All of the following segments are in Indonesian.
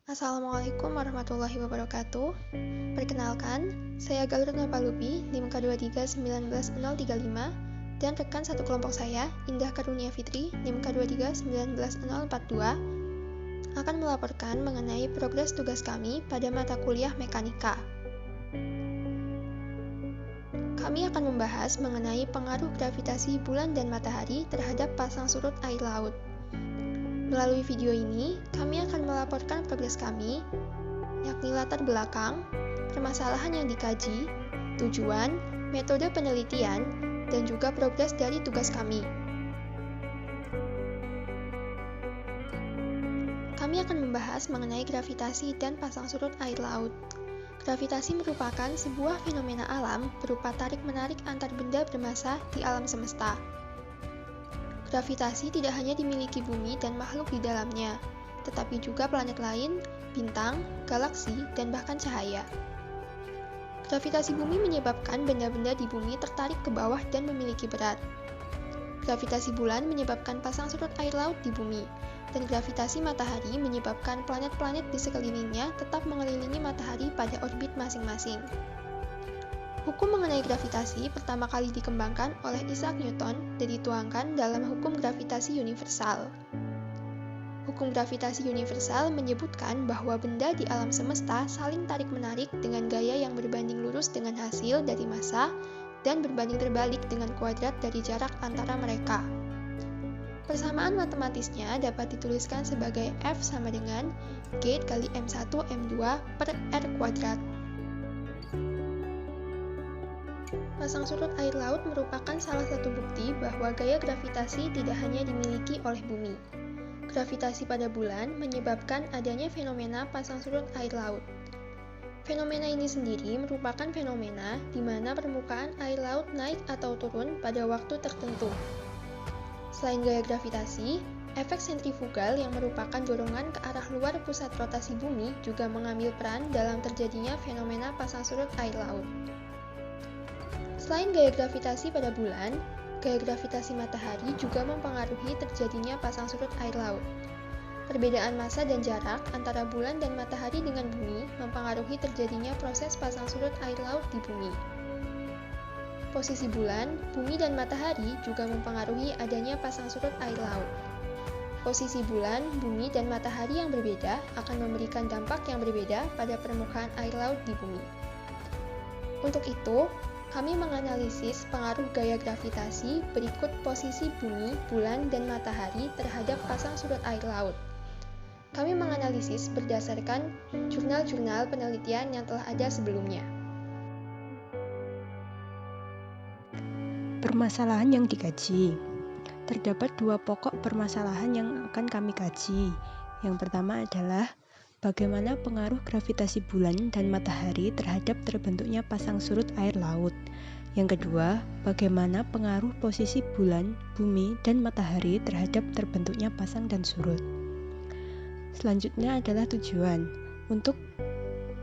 Assalamualaikum warahmatullahi wabarakatuh. Perkenalkan, saya Galur Napalupi, NIM K23 19035, dan rekan satu kelompok saya, Indah Karunia Fitri, NIM K23 19042, akan melaporkan mengenai progres tugas kami pada mata kuliah mekanika. Kami akan membahas mengenai pengaruh gravitasi bulan dan matahari terhadap pasang surut air laut. Melalui video ini, kami akan melaporkan progres kami, yakni latar belakang, permasalahan yang dikaji, tujuan, metode penelitian, dan juga progres dari tugas kami. Kami akan membahas mengenai gravitasi dan pasang surut air laut. Gravitasi merupakan sebuah fenomena alam berupa tarik-menarik antar benda bermassa di alam semesta. Gravitasi tidak hanya dimiliki bumi dan makhluk di dalamnya, tetapi juga planet lain, bintang, galaksi, dan bahkan cahaya. Gravitasi bumi menyebabkan benda-benda di bumi tertarik ke bawah dan memiliki berat. Gravitasi bulan menyebabkan pasang surut air laut di bumi, dan gravitasi matahari menyebabkan planet-planet di sekelilingnya tetap mengelilingi matahari pada orbit masing-masing. Hukum mengenai gravitasi pertama kali dikembangkan oleh Isaac Newton dan dituangkan dalam hukum gravitasi universal. Hukum gravitasi universal menyebutkan bahwa benda di alam semesta saling tarik-menarik dengan gaya yang berbanding lurus dengan hasil dari massa dan berbanding terbalik dengan kuadrat dari jarak antara mereka. Persamaan matematisnya dapat dituliskan sebagai F sama dengan G kali M1 M2 per R kuadrat. Pasang surut air laut merupakan salah satu bukti bahwa gaya gravitasi tidak hanya dimiliki oleh bumi. Gravitasi pada bulan menyebabkan adanya fenomena pasang surut air laut. Fenomena ini sendiri merupakan fenomena di mana permukaan air laut naik atau turun pada waktu tertentu. Selain gaya gravitasi, efek sentrifugal yang merupakan dorongan ke arah luar pusat rotasi bumi juga mengambil peran dalam terjadinya fenomena pasang surut air laut. Selain gaya gravitasi pada bulan, gaya gravitasi matahari juga mempengaruhi terjadinya pasang surut air laut. Perbedaan massa dan jarak antara bulan dan matahari dengan bumi mempengaruhi terjadinya proses pasang surut air laut di bumi. Posisi bulan, bumi, dan matahari juga mempengaruhi adanya pasang surut air laut. Posisi bulan, bumi, dan matahari yang berbeda akan memberikan dampak yang berbeda pada permukaan air laut di bumi. Untuk itu, kami menganalisis pengaruh gaya gravitasi berikut posisi bumi, bulan, dan matahari terhadap pasang surut air laut. Kami menganalisis berdasarkan jurnal-jurnal penelitian yang telah ada sebelumnya. Permasalahan yang dikaji. Terdapat dua pokok permasalahan yang akan kami kaji. Yang pertama adalah bagaimana pengaruh gravitasi bulan dan matahari terhadap terbentuknya pasang surut air laut. Yang kedua, bagaimana pengaruh posisi bulan, bumi, dan matahari terhadap terbentuknya pasang dan surut. Selanjutnya adalah tujuan untuk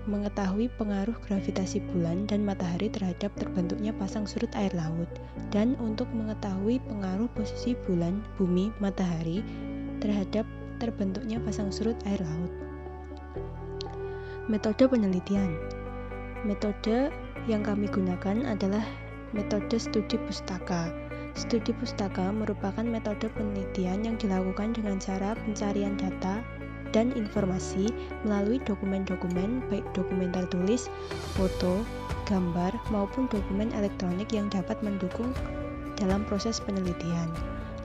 mengetahui pengaruh gravitasi bulan dan matahari terhadap terbentuknya pasang surut air laut, dan untuk mengetahui pengaruh posisi bulan, bumi, matahari terhadap terbentuknya pasang surut air laut. Metode penelitian. Metode yang kami gunakan adalah metode studi pustaka. Studi pustaka merupakan metode penelitian yang dilakukan dengan cara pencarian data dan informasi melalui dokumen-dokumen, baik dokumen tertulis, foto, gambar, maupun dokumen elektronik yang dapat mendukung dalam proses penelitian.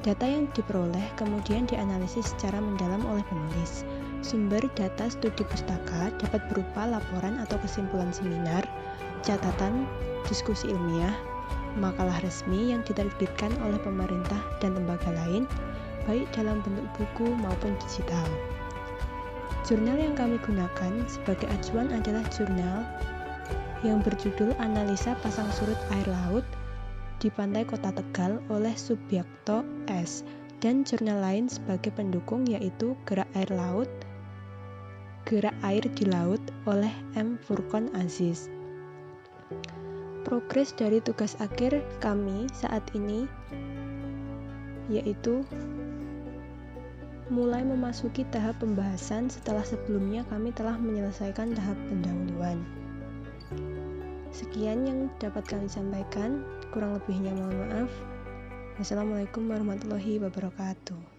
Data yang diperoleh kemudian dianalisis secara mendalam oleh penulis. Sumber data studi pustaka dapat berupa laporan atau kesimpulan seminar, catatan, diskusi ilmiah, makalah resmi yang diterbitkan oleh pemerintah dan lembaga lain, baik dalam bentuk buku maupun digital. Jurnal yang kami gunakan sebagai acuan adalah jurnal yang berjudul Analisa Pasang Surut Air Laut di Pantai Kota Tegal oleh Subiakto S. dan jurnal lain sebagai pendukung yaitu Gerak Air di Laut oleh M. Furqon Aziz. Progres dari tugas akhir kami saat ini yaitu mulai memasuki tahap pembahasan setelah sebelumnya kami telah menyelesaikan tahap pendahuluan. Sekian yang dapat kami sampaikan, kurang lebihnya mohon maaf. Wassalamualaikum warahmatullahi wabarakatuh.